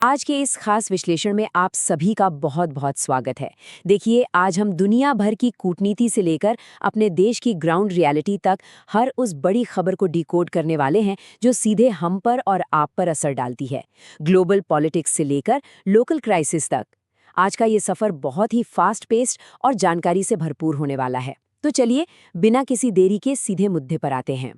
आज के इस खास विश्लेषण में आप सभी का बहुत बहुत स्वागत है। देखिए, आज हम दुनिया भर की कूटनीति से लेकर अपने देश की ग्राउंड रियलिटी तक हर उस बड़ी खबर को डिकोड करने वाले हैं जो सीधे हम पर और आप पर असर डालती है। ग्लोबल पॉलिटिक्स से लेकर लोकल क्राइसिस तक आज का ये सफर बहुत ही फास्ट पेस्ड और जानकारी से भरपूर होने वाला है। तो चलिए, बिना किसी देरी के सीधे मुद्दे पर आते हैं।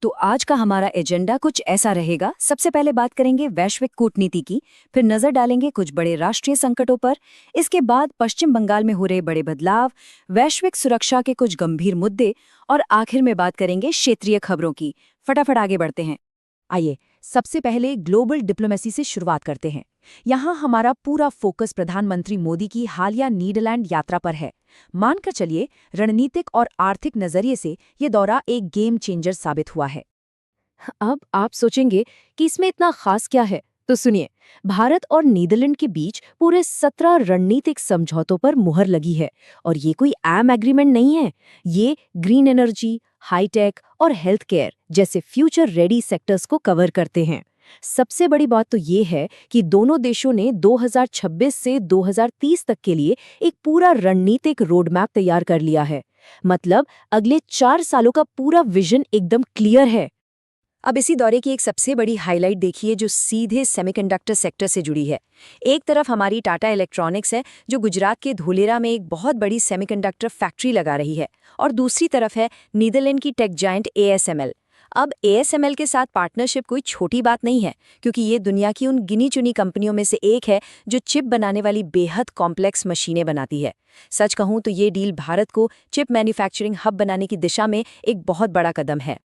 तो आज का हमारा एजेंडा कुछ ऐसा रहेगा। सबसे पहले बात करेंगे वैश्विक कूटनीति की, फिर नजर डालेंगे कुछ बड़े राष्ट्रीय संकटों पर, इसके बाद पश्चिम बंगाल में हो रहे बड़े बदलाव, वैश्विक सुरक्षा के कुछ गंभीर मुद्दे और आखिर में बात करेंगे क्षेत्रीय खबरों की। फटाफट आगे बढ़ते हैं। आइए सबसे पहले ग्लोबल डिप्लोमेसी से शुरुआत करते हैं। यहाँ हमारा पूरा फोकस प्रधानमंत्री मोदी की हालिया नीदरलैंड यात्रा पर है। मानकर चलिए, रणनीतिक और आर्थिक नजरिए से ये दौरा एक गेम चेंजर साबित हुआ है। अब आप सोचेंगे कि इसमें इतना खास क्या है, तो सुनिए। भारत और नीदरलैंड के बीच पूरे 17 रणनीतिक समझौतों पर मुहर लगी है और ये कोई आम एग्रीमेंट नहीं है। ये ग्रीन एनर्जी, हाईटेक और हेल्थ केयर जैसे फ्यूचर रेडी सेक्टर्स को कवर करते हैं। सबसे बड़ी बात तो ये है कि दोनों देशों ने 2026 से 2030 तक के लिए एक पूरा रणनीतिक रोडमैप तैयार कर लिया है। मतलब अगले 4 सालों का पूरा विजन एकदम क्लियर है। अब इसी दौरे की एक सबसे बड़ी हाईलाइट देखिए जो सीधे सेमीकंडक्टर सेक्टर से जुड़ी है। एक तरफ हमारी टाटा इलेक्ट्रॉनिक्स है जो गुजरात के धोलेरा में एक बहुत बड़ी सेमीकंडक्टर फैक्ट्री लगा रही है, और दूसरी तरफ है नीदरलैंड की टेक जायंट ASML। अब ASML के साथ पार्टनरशिप कोई छोटी बात नहीं है, क्योंकि ये दुनिया की उन गिनी चुनी कंपनियों में से एक है जो चिप बनाने वाली बेहद कॉम्प्लेक्स मशीनें बनाती है। सच कहूं तो ये डील भारत को चिप मैन्युफैक्चरिंग हब बनाने की दिशा में एक बहुत बड़ा कदम है।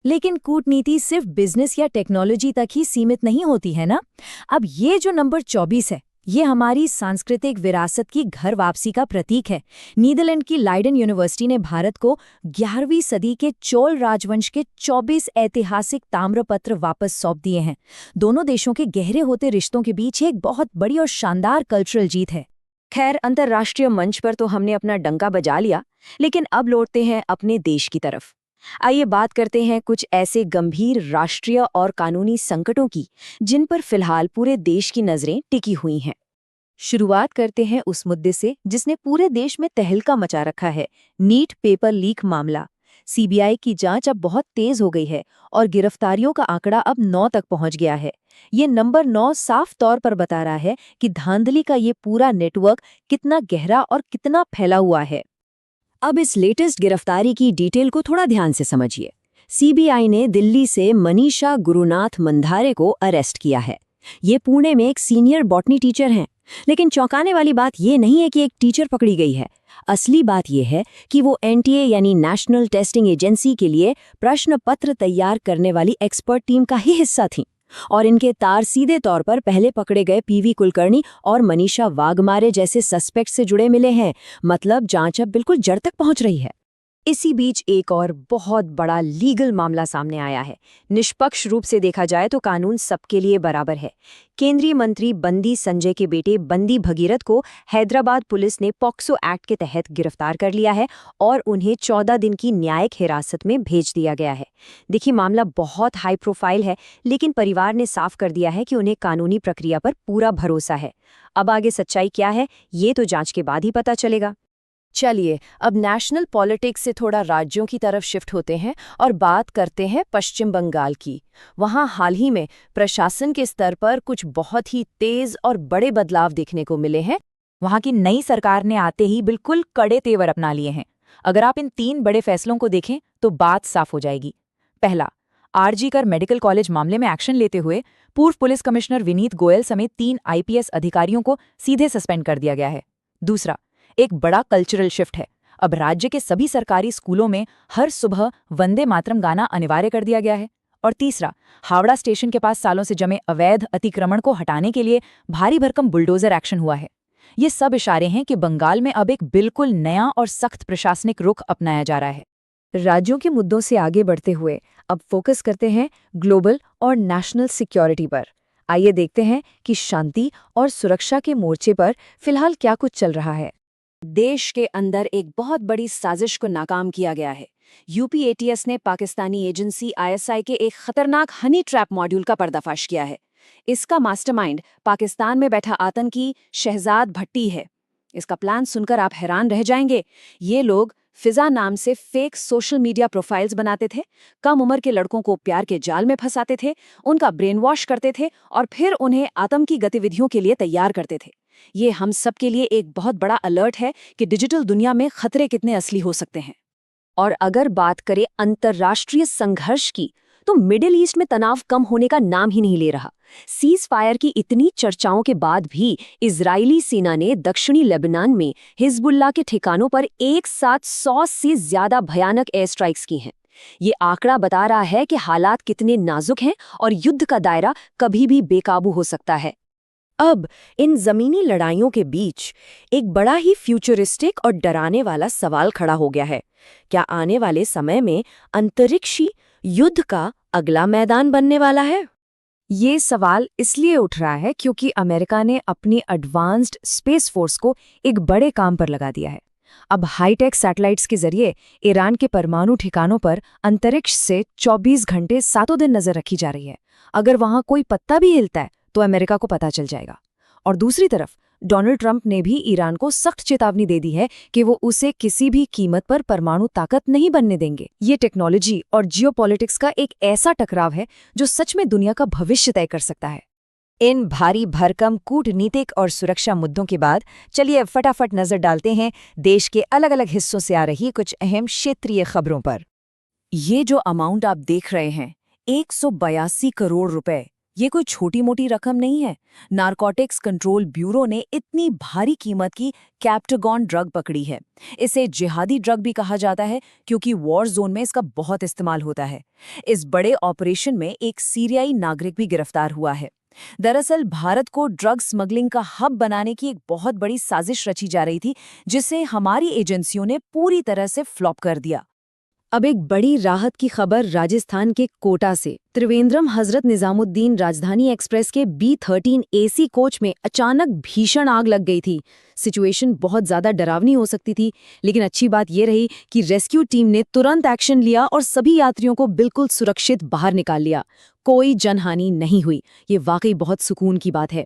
लेकिन कूटनीति सिर्फ बिजनेस या टेक्नोलॉजी तक ही सीमित नहीं होती है ना। अब ये जो नंबर 24 है, ये हमारी सांस्कृतिक विरासत की घर वापसी का प्रतीक है। नीदरलैंड की लाइडन यूनिवर्सिटी ने भारत को 11वीं सदी के चोल राजवंश के 24 ऐतिहासिक ताम्रपत्र वापस सौंप दिए हैं। दोनों देशों के गहरे होते रिश्तों के बीच एक बहुत बड़ी और शानदार कल्चरल जीत है। खैर, अंतर्राष्ट्रीय मंच पर तो हमने अपना डंका बजा लिया, लेकिन अब लौटते हैं अपने देश की तरफ। आइए बात करते हैं कुछ ऐसे गंभीर राष्ट्रीय और कानूनी संकटों की जिन पर फिलहाल पूरे देश की नजरें टिकी हुई हैं। शुरुआत करते हैं उस मुद्दे से जिसने पूरे देश में तहलका मचा रखा है, नीट पेपर लीक मामला। CBI की जांच अब बहुत तेज हो गई है और गिरफ्तारियों का आंकड़ा अब 9 तक पहुंच गया है। ये नंबर 9 साफ तौर पर बता रहा है कि धांधली का ये पूरा नेटवर्क कितना गहरा और कितना फैला हुआ है। अब इस लेटेस्ट गिरफ्तारी की डिटेल को थोड़ा ध्यान से समझिए। CBI ने दिल्ली से मनीषा गुरुनाथ मंधारे को अरेस्ट किया है। ये पुणे में एक सीनियर बॉटनी टीचर हैं। लेकिन चौंकाने वाली बात ये नहीं है कि एक टीचर पकड़ी गई है। असली बात यह है कि वो NTA यानी नेशनल टेस्टिंग एजेंसी के लिए प्रश्न पत्र तैयार करने वाली एक्सपर्ट टीम का ही हिस्सा थीं। और इनके तार सीधे तौर पर पहले पकड़े गए PV कुलकर्णी और मनीषा वाघमारे जैसे सस्पेक्ट से जुड़े मिले हैं। मतलब जांच अब बिल्कुल जड़ तक पहुंच रही है। इसी बीच एक और बहुत बड़ा लीगल मामला सामने आया है। निष्पक्ष रूप से देखा जाए तो कानून सबके लिए बराबर है। केंद्रीय मंत्री बंदी संजय के बेटे बंदी भगीरथ को हैदराबाद पुलिस ने पॉक्सो एक्ट के तहत गिरफ्तार कर लिया है और उन्हें 14 दिन की न्यायिक हिरासत में भेज दिया गया है। देखिए, मामला बहुत हाई प्रोफाइल है, लेकिन परिवार ने साफ कर दिया है कि उन्हें कानूनी प्रक्रिया पर पूरा भरोसा है। अब आगे सच्चाई क्या है, ये तो जांच के बाद ही पता चलेगा। चलिए, अब नेशनल पॉलिटिक्स से थोड़ा राज्यों की तरफ शिफ्ट होते हैं और बात करते हैं पश्चिम बंगाल की। वहाँ हाल ही में प्रशासन के स्तर पर कुछ बहुत ही तेज और बड़े बदलाव देखने को मिले हैं। वहाँ की नई सरकार ने आते ही बिल्कुल कड़े तेवर अपना लिए हैं। अगर आप इन 3 बड़े फैसलों को देखें तो बात साफ हो जाएगी। पहला, RG कर मेडिकल कॉलेज मामले में एक्शन लेते हुए पूर्व पुलिस कमिश्नर विनीत गोयल समेत 3 IPS अधिकारियों को सीधे सस्पेंड कर दिया गया है। दूसरा, एक बड़ा कल्चरल शिफ्ट है। अब राज्य के सभी सरकारी स्कूलों में हर सुबह वंदे मातरम गाना अनिवार्य कर दिया गया है। और तीसरा, हावड़ा स्टेशन के पास सालों से जमे अवैध अतिक्रमण को हटाने के लिए भारी भरकम बुलडोजर एक्शन हुआ है। ये सब इशारे हैं कि बंगाल में अब एक बिल्कुल नया और सख्त प्रशासनिक रुख अपनाया जा रहा है। राज्यों के मुद्दों से आगे बढ़ते हुए अब फोकस करते हैं ग्लोबल और नेशनल सिक्योरिटी पर। आइए देखते हैं कि शांति और सुरक्षा के मोर्चे पर फिलहाल क्या कुछ चल रहा है। देश के अंदर एक बहुत बड़ी साजिश को नाकाम किया गया है। UP ATS ने पाकिस्तानी एजेंसी ISI के एक खतरनाक हनी ट्रैप मॉड्यूल का पर्दाफाश किया है। इसका मास्टरमाइंड पाकिस्तान में बैठा आतंकी शहजाद भट्टी है। इसका प्लान सुनकर आप हैरान रह जाएंगे। ये लोग फिजा नाम से फेक सोशल मीडिया प्रोफाइल्स बनाते थे, कम उम्र के लड़कों को प्यार के जाल में फंसाते थे, उनका ब्रेन वॉश करते थे और फिर उन्हें आतंकी गतिविधियों के लिए तैयार करते थे। ये हम सब के लिए एक बहुत बड़ा अलर्ट है कि डिजिटल दुनिया में खतरे कितने असली हो सकते हैं। और अगर बात करें अंतर्राष्ट्रीय संघर्ष की, तो मिडिल ईस्ट में तनाव कम होने का नाम ही नहीं ले रहा। सीज फायर की इतनी चर्चाओं के बाद भी इजरायली सेना ने दक्षिणी लेबनान में हिजबुल्लाह के ठिकानों पर एक साथ 100 से ज्यादा भयानक एयर स्ट्राइक्स की हैं। ये आंकड़ा बता रहा है कि हालात कितने नाजुक हैं और युद्ध का दायरा कभी भी बेकाबू हो सकता है। अब इन जमीनी लड़ाइयों के बीच एक बड़ा ही फ्यूचरिस्टिक और डराने वाला सवाल खड़ा हो गया है। क्या आने वाले समय में अंतरिक्षी युद्ध का अगला मैदान बनने वाला है? ये सवाल इसलिए उठ रहा है क्योंकि अमेरिका ने अपनी एडवांस्ड स्पेस फोर्स को एक बड़े काम पर लगा दिया है। अब हाईटेक सैटेलाइट्स के जरिए ईरान के परमाणु ठिकानों पर अंतरिक्ष से 24 घंटे सातों दिन नजर रखी जा रही है। अगर वहां कोई पत्ता भी हिलता है तो अमेरिका को पता चल जाएगा। और दूसरी तरफ डोनाल्ड ट्रंप ने भी ईरान को सख्त चेतावनी दे दी है कि वो उसे किसी भी कीमत पर परमाणु ताकत नहीं बनने देंगे। ये टेक्नोलॉजी और जियोपॉलिटिक्स का एक ऐसा टकराव है जो सच में दुनिया का भविष्य तय कर सकता है। इन भारी भरकम कूटनीतिक और सुरक्षा मुद्दों के बाद चलिए फटाफट नजर डालते हैं देश के अलग अलग हिस्सों से आ रही कुछ अहम क्षेत्रीय खबरों पर। ये जो अमाउंट आप देख रहे हैं, 182 करोड़ रुपए, ये कोई छोटी मोटी रकम नहीं है। नारकोटिक्स कंट्रोल ब्यूरो ने इतनी भारी कीमत की कैप्टागॉन ड्रग पकड़ी है। इसे जिहादी ड्रग भी कहा जाता है क्योंकि वॉर जोन में इसका बहुत इस्तेमाल होता है। इस बड़े ऑपरेशन में एक सीरियाई नागरिक भी गिरफ्तार हुआ है। दरअसल भारत को ड्रग स्मगलिंग का हब बनाने की एक बहुत बड़ी साजिश रची जा रही थी, जिसे हमारी एजेंसियों ने पूरी तरह से फ्लॉप कर दिया। अब एक बड़ी राहत की खबर राजस्थान के कोटा से। त्रिवेंद्रम हजरत निजामुद्दीन राजधानी एक्सप्रेस के B13 AC कोच में अचानक भीषण आग लग गई थी। सिचुएशन बहुत ज्यादा डरावनी हो सकती थी, लेकिन अच्छी बात यह रही कि रेस्क्यू टीम ने तुरंत एक्शन लिया और सभी यात्रियों को बिल्कुल सुरक्षित बाहर निकाल लिया। कोई जनहानि नहीं हुई। ये वाकई बहुत सुकून की बात है।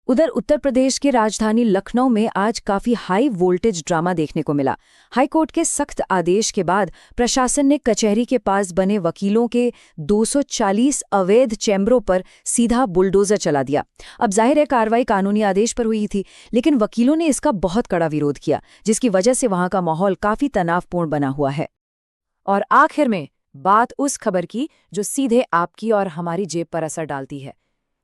उधर उत्तर प्रदेश के राजधानी लखनऊ में आज काफी हाई वोल्टेज ड्रामा देखने को मिला। हाईकोर्ट के सख्त आदेश के बाद प्रशासन ने कचहरी के पास बने वकीलों के 240 अवैध चैम्बरों पर सीधा बुलडोजर चला दिया। अब जाहिर है कार्रवाई कानूनी आदेश पर हुई थी, लेकिन वकीलों ने इसका बहुत कड़ा विरोध किया, जिसकी वजह से वहां का माहौल काफी तनावपूर्ण बना हुआ है। और आखिर में बात उस खबर की जो सीधे आपकी और हमारी जेब पर असर डालती है।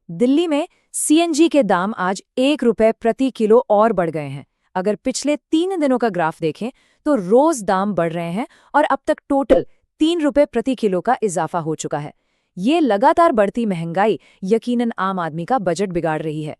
दिल्ली में CNG के दाम आज 1 रुपए प्रति किलो और बढ़ गए हैं। अगर पिछले 3 दिनों का ग्राफ देखें तो रोज दाम बढ़ रहे हैं और अब तक टोटल 3 रुपए प्रति किलो का इजाफा हो चुका है। ये लगातार बढ़ती महंगाई यकीनन आम आदमी का बजट बिगाड़ रही है।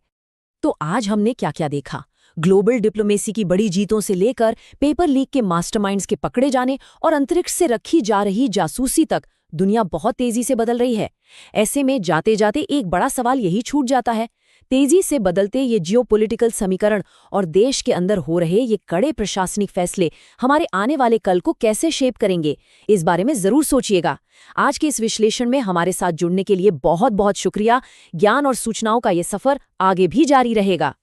तो आज हमने क्या क्या देखा? ग्लोबल डिप्लोमेसी की बड़ी जीतों से लेकर पेपर लीक के मास्टरमाइंड्स के पकड़े जाने और अंतरिक्ष से रखी जा रही जासूसी तक दुनिया बहुत तेजी से बदल रही है। ऐसे में जाते जाते एक बड़ा सवाल यही छूट जाता है, तेजी से बदलते ये जियोपॉलिटिकल समीकरण और देश के अंदर हो रहे ये कड़े प्रशासनिक फैसले हमारे आने वाले कल को कैसे शेप करेंगे? इस बारे में जरूर सोचिएगा। आज के इस विश्लेषण में हमारे साथ जुड़ने के लिए बहुत बहुत शुक्रिया। ज्ञान और सूचनाओं का ये सफर आगे भी जारी रहेगा।